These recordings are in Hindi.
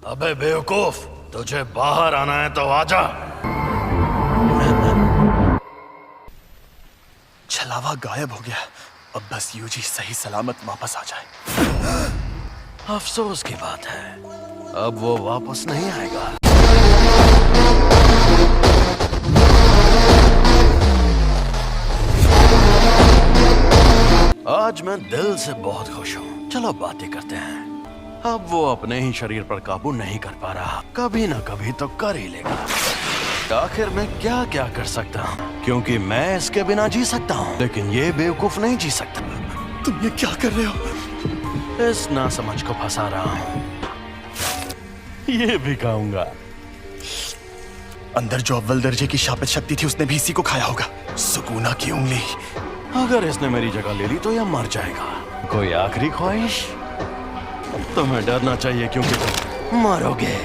अबे बेवकूफ, तुझे बाहर आना है तो आजा। छलावा गायब हो गया। अब बस यूजी सही सलामत वापस आ जाए। अफसोस की बात है, अब वो वापस नहीं आएगा। आज मैं दिल से बहुत खुश हूँ। चलो बातें करते हैं। अब वो अपने ही शरीर पर काबू नहीं कर पा रहा, कभी ना कभी तो कर ही लेगा। आखिर मैं क्या क्या कर सकता हूँ, क्योंकि मैं इसके बिना जी सकता हूँ, लेकिन ये बेवकूफ नहीं जी सकता। तुम ये क्या कर रहे हो? इस नासमझ को फंसा रहा हूँ। ये भी खाऊंगा। अंदर जो अव्वल दर्जे की शापित शक्ति थी उसने भी इसी को खाया होगा। सुकूना की उंगली। अगर इसने मेरी जगह ले ली तो यह मर जाएगा। कोई आखिरी ख्वाहिश? तुम्हें डरना चाहिए क्योंकि तुम मरोगे।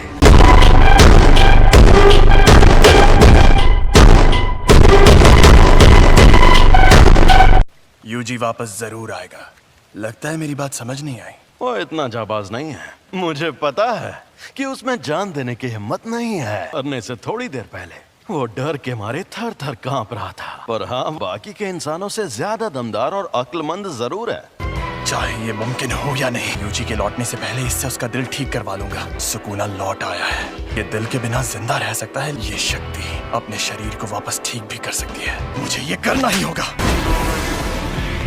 यूजी वापस जरूर आएगा। लगता है मेरी बात समझ नहीं आई। वो इतना जाबाज नहीं है। मुझे पता है कि उसमें जान देने की हिम्मत नहीं है। मरने से थोड़ी देर पहले वो डर के मारे थर थर कांप रहा था। पर हाँ, बाकी के इंसानों से ज्यादा दमदार और अक्लमंद जरूर है। चाहे ये मुमकिन हो या नहीं, यूजी के लौटने से पहले इससे उसका दिल ठीक करवा लूंगा। सुकूना लौट आया है। ये दिल के बिना जिंदा रह सकता है। ये शक्ति अपने शरीर को वापस ठीक भी कर सकती है। मुझे ये करना ही होगा।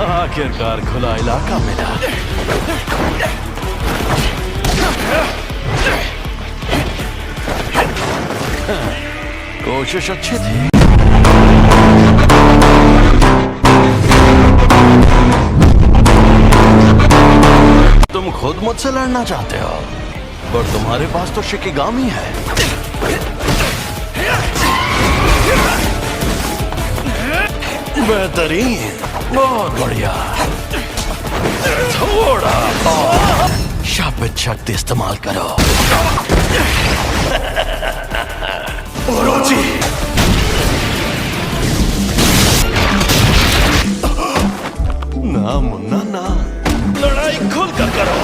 आखिरकार खुला इलाका मिला। कोशिश अच्छी थी। तुम खुद मुझसे लड़ना चाहते हो, पर तुम्हारे पास तो शिकिगामी है। बेहतरीन, बहुत बढ़िया। थोड़ा और शापित शक्ति इस्तेमाल करो। ओरोची! ना मुन्ना ना, लड़ाई खुल कर करो।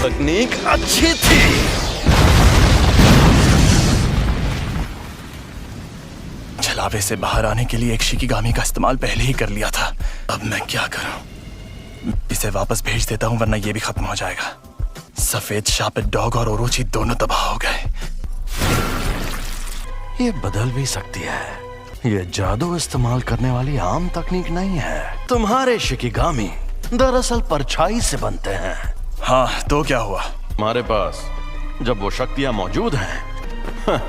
तकनीक अच्छी थी। छलावे से बाहर आने के लिए एक शिकिगामी का इस्तेमाल पहले ही कर लिया था। अब मैं क्या करूं? इसे वापस भेज देता हूं, वरना ये भी खत्म हो जाएगा। सफेद शापित डॉग और ओरोची दोनों तबाह हो गए। ये बदल भी सकती है। ये जादू इस्तेमाल करने वाली आम तकनीक नहीं है। तुम्हारे शिकिगामी दरअसल परछाई से बनते हैं। हाँ, तो क्या हुआ? हमारे पास जब वो शक्तियां मौजूद हैं,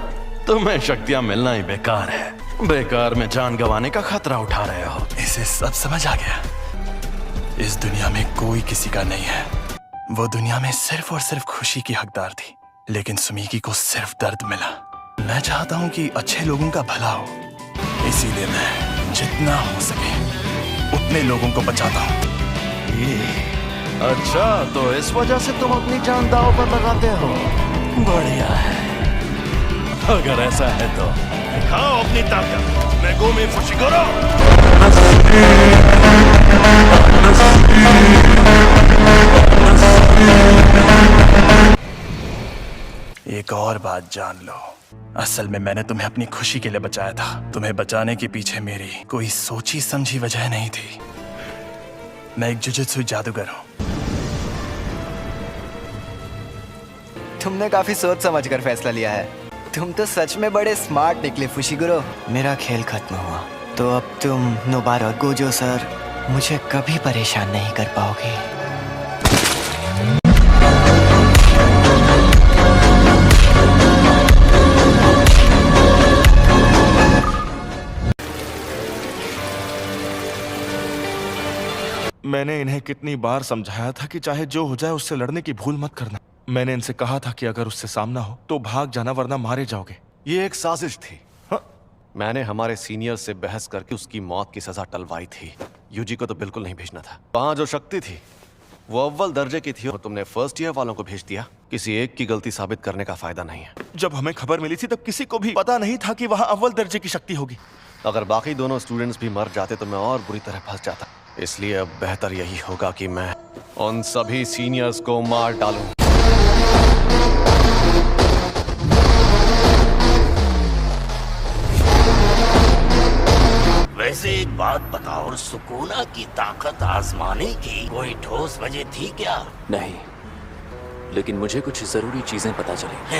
तुम्हें शक्तियां मिलना ही बेकार है। बेकार में जान गंवाने का खतरा उठा रहे हो। इसे सब समझ आ गया। इस दुनिया में कोई किसी का नहीं है। वो दुनिया में सिर्फ और सिर्फ खुशी की हकदार थी, लेकिन सुमीकी को सिर्फ दर्द मिला। मैं चाहता हूँ कि अच्छे लोगों का भला हो, इसीलिए मैं जितना हो सके उतने लोगों को बचाता हूँ। अच्छा, तो इस वजह से तुम अपनी जान दांव पर लगाते हो। बढ़िया है। अगर ऐसा है तो दिखाओ अपनी ताकत। Megumi Fushiguro. एक और बात जान लो, असल में मैंने तुम्हें अपनी खुशी के लिए बचाया था। तुम्हें बचाने के पीछे मेरी कोई सोची समझी वजह नहीं थी। मैं एक जुजुत्सु जादूगर हूँ। तुमने काफी सोच समझ कर फैसला लिया है। तुम तो सच में बड़े स्मार्ट निकले फुशिगुरो। मेरा खेल खत्म हुआ, तो अब तुम नोबारा गोजो सर मुझे कभी परेशान नहीं कर पाओगे। मैंने इन्हें कितनी बार समझाया था कि चाहे जो हो जाए उससे लड़ने की भूल मत करना। मैंने इनसे कहा था कि अगर उससे सामना हो तो भाग जाना, वरना मारे जाओगे। ये एक साजिश थी। हाँ? मैंने हमारे सीनियर से बहस करके उसकी मौत की सजा टलवाई थी। यूजी को तो बिल्कुल नहीं भेजना था। वहां जो शक्ति थी वो अव्वल दर्जे की थी और तुमने फर्स्ट ईयर वालों को भेज दिया। किसी एक की गलती साबित करने का फायदा नहीं है। जब हमें खबर मिली थी तब किसी को भी पता नहीं था कि वहाँ अव्वल दर्जे की शक्ति होगी। अगर बाकी दोनों स्टूडेंट्स भी मर जाते तो मैं और बुरी तरह फंस जाता। इसलिए अब बेहतर यही होगा कि मैं उन सभी सीनियर्स को मार डालूं। वैसे एक बात बताओ, सुकूना की ताकत आजमाने की कोई ठोस वजह थी क्या? नहीं, लेकिन मुझे कुछ जरूरी चीजें पता चली।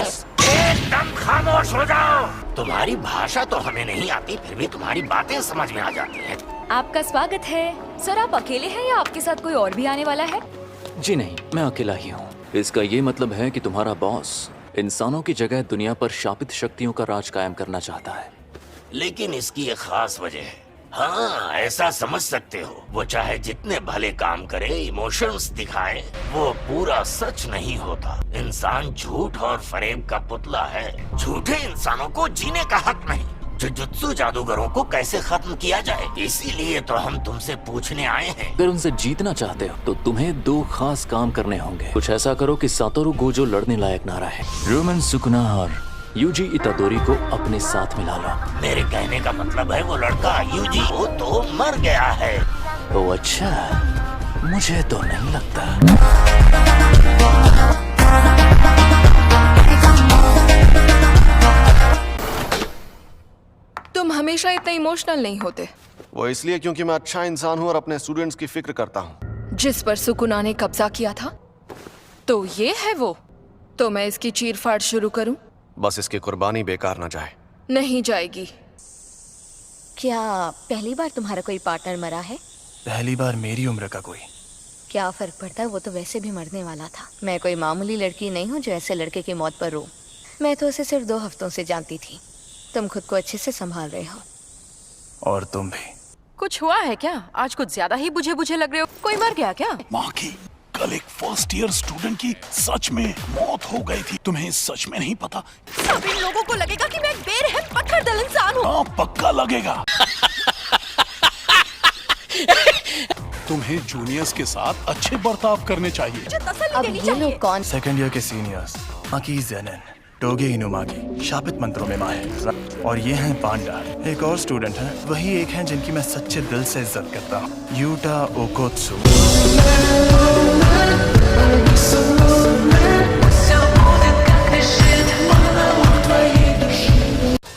एकदम खामोश हो जाओ। तुम्हारी भाषा तो हमें नहीं आती, फिर भी तुम्हारी बातें समझ में आ जाती हैं। आपका स्वागत है। सर, आप अकेले हैं या आपके साथ कोई और भी आने वाला है? जी नहीं, मैं अकेला ही हूँ। इसका ये मतलब है कि तुम्हारा बॉस इंसानों की जगह दुनिया पर शापित शक्तियों का राज कायम करना चाहता है। लेकिन इसकी एक खास वजह है। हाँ, ऐसा समझ सकते हो। वो चाहे जितने भले काम करे, इमोशंस दिखाए, वो पूरा सच नहीं होता। इंसान झूठ और फरेब का पुतला है। झूठे इंसानों को जीने का हक नहीं। जुजुत्सु जादूगरों को कैसे खत्म किया जाए, इसीलिए तो हम तुमसे पूछने आए हैं। अगर उनसे जीतना चाहते हो तो तुम्हें 2 खास काम करने होंगे। कुछ ऐसा करो कि सातोरु गोजो लड़ने लायक ना रहे। रूमन सुकुना और यूजी इतादोरी को अपने साथ मिला लो। मेरे कहने का मतलब है वो लड़का यूजी वो तो मर गया है। ओ अच्छा, मुझे तो नहीं लगता। तुम हमेशा इतने इमोशनल नहीं होते। वो इसलिए क्योंकि मैं अच्छा इंसान हूँ और अपने स्टूडेंट्स की फिक्र करता हूँ। जिस पर सुकुना ने कब्जा किया था, तो ये है वो। तो मैं इसकी चीरफाड़ शुरू करूं? बस इसकी कुर्बानी बेकार ना जाए। नहीं जाएगी। क्या पहली बार तुम्हारा कोई पार्टनर मरा है? पहली बार मेरी उम्र का कोई। क्या फर्क पड़ता है, वो तो वैसे भी मरने वाला था। मैं कोई मामूली लड़की नहीं हूँ जो ऐसे लड़के की मौत पर रो। मैं तो उसे सिर्फ 2 हफ्तों से जानती थी। तुम खुद को अच्छे से संभाल रहे हो। और तुम भी। कुछ हुआ है क्या? आज कुछ ज्यादा ही बुझे बुझे लग रहे हो। कोई मर गया क्या? माँ की कल एक फर्स्ट ईयर स्टूडेंट की सच में मौत हो गई थी। तुम्हें सच में नहीं पता? सब इन लोगों को लगेगा कि मैं एक बेरहम पत्थरदिल इंसान हूँ। हाँ, पक्का लगेगा। तुम्हें जूनियर्स के साथ अच्छे बर्ताव करने चाहिए। अब ये लोग कौन? सेकंड ईयर के सीनियर्स आकी जेनन, टोगे इनुमागी, शापित मंत्रों में माहिर। और ये हैं पांडा। एक और स्टूडेंट है, वही एक हैं जिनकी मैं सच्चे दिल से इज्जत करता हूँ, यूटा ओकोत्सु।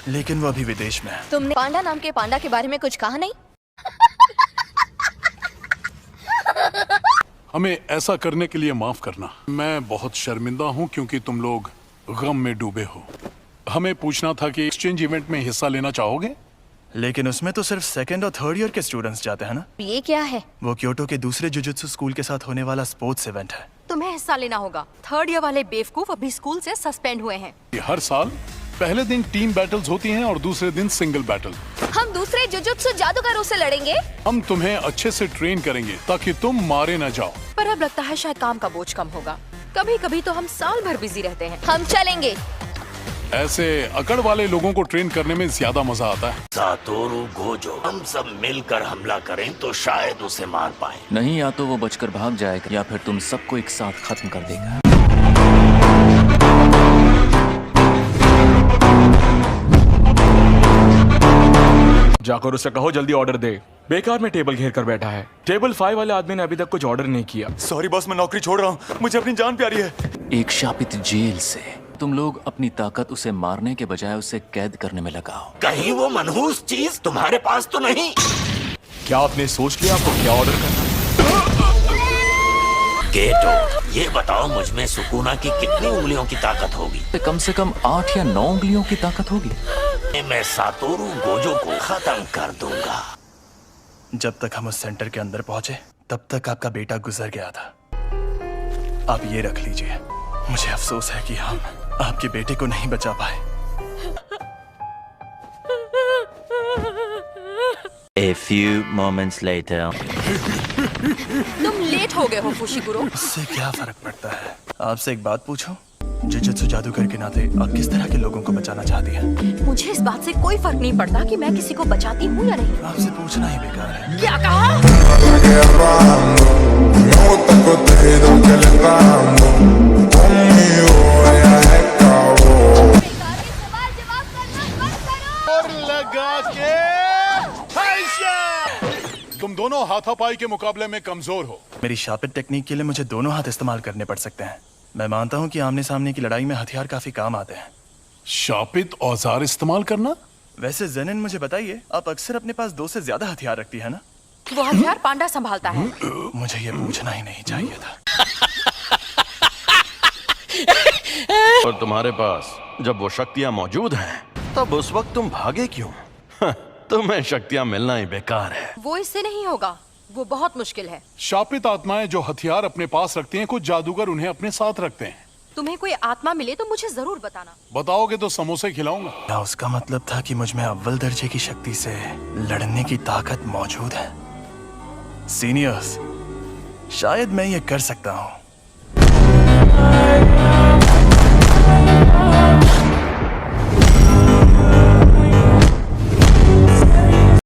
लेकिन वो अभी विदेश में है। तुमने पांडा नाम के पांडा के बारे में कुछ कहा नहीं? हमें ऐसा करने के लिए माफ करना। मैं बहुत शर्मिंदा हूँ क्योंकि तुम लोग गम में डूबे हो। हमें पूछना था कि एक्सचेंज इवेंट में हिस्सा लेना चाहोगे? लेकिन उसमें तो सिर्फ सेकंड और थर्ड ईयर के स्टूडेंट्स जाते हैं ना। ये क्या है? वो क्योटो के दूसरे जुजुत्सु स्कूल के साथ होने वाला स्पोर्ट्स इवेंट है। तुम्हें हिस्सा लेना होगा। 3rd ईयर वाले बेवकूफ अभी स्कूल से सस्पेंड हुए हैं। हर साल पहले दिन टीम बैटल्स होती हैं और दूसरे दिन सिंगल बैटल। हम दूसरे जुजुत्सु जादूगरों से लड़ेंगे। हम तुम्हें अच्छे से ट्रेन करेंगे ताकि तुम मारे न जाओ। पर अब लगता है शायद काम का बोझ कम होगा। कभी कभी तो हम साल भर बिजी रहते हैं। हम चलेंगे। ऐसे अकड़ वाले लोगों को ट्रेन करने में ज्यादा मजा आता है। सातोरु गोजो, हम सब मिलकर हमला करें तो शायद उसे मार पाए। नहीं, या तो वो बचकर भाग जाएगा या फिर तुम सबको एक साथ खत्म कर देगा। जाकर उससे कहो जल्दी ऑर्डर दे। बेकार में टेबल घेर कर बैठा है। टेबल 5 वाले आदमी ने अभी तक कुछ ऑर्डर नहीं किया। सॉरी बॉस, मैं नौकरी छोड़ रहा हूँ। मुझे अपनी जान प्यारी है। एक शापित जेल से तुम लोग अपनी ताकत उसे मारने के बजाय उसे कैद करने में लगाओ। कहीं वो मनहूस चीज तुम्हारे पास तो नहीं? क्या आपने सोच लिया आपको क्या ऑर्डर करना? गेटो, ये बताओ मुझ में सुकुना की कितनी उंगलियों की ताकत होगी? कम से कम 8 या 9 उंगलियों की ताकत होगी। मैं सातोरु गोजो को खत्म कर दूंगा। जब तक हम उस सेंटर के अंदर पहुंचे तब तक आपका बेटा गुजर गया था। आप ये रख लीजिए। मुझे अफसोस है कि हम आपके बेटे को नहीं बचा पाए। A few moments later. तुम लेट हो गए हो फुशिगुरो। उससे क्या फर्क पड़ता है? आपसे एक बात पूछूं? जुजुत्सु जादूगर के नाते आप किस तरह के लोगों को बचाना चाहती हैं? मुझे इस बात से कोई फर्क नहीं पड़ता कि मैं किसी को बचाती हूँ या नहीं। आपसे पूछना ही बेकार है। क्या कहा? tengo entendido que le está dando conmigo, ella es cabo. और लगा के तुम दोनों हाथापाई के मुकाबले में कमजोर हो। मेरी शापित टेक्निक के लिए मुझे दोनों हाथ इस्तेमाल करने पड़ सकते हैं। मैं मानता हूँ कि आमने सामने की लड़ाई में हथियार काफी काम आते हैं। शापित औजार इस्तेमाल करना? वैसे जेनिन मुझे बताइए, आप अक्सर अपने पास 2 से ज्यादा हथियार रखती है ना? वो हथियार पांडा संभालता है। मुझे ये पूछना ही नहीं चाहिए था। और तुम्हारे पास जब वो शक्तियां मौजूद हैं, तब उस वक्त तुम भागे क्यों? तुम्हें शक्तियां मिलना ही बेकार है। वो इससे नहीं होगा, वो बहुत मुश्किल है। शापित आत्माएं जो हथियार अपने पास रखती हैं, कुछ जादूगर उन्हें अपने साथ रखते हैं। तुम्हें कोई आत्मा मिले तो मुझे जरूर बताना। बताओगे तो समोसे खिलाऊंगा। क्या उसका मतलब था कि मुझ में अव्वल दर्जे की शक्ति से लड़ने की ताकत मौजूद है? सीनियर्स, शायद मैं ये कर सकता हूँ।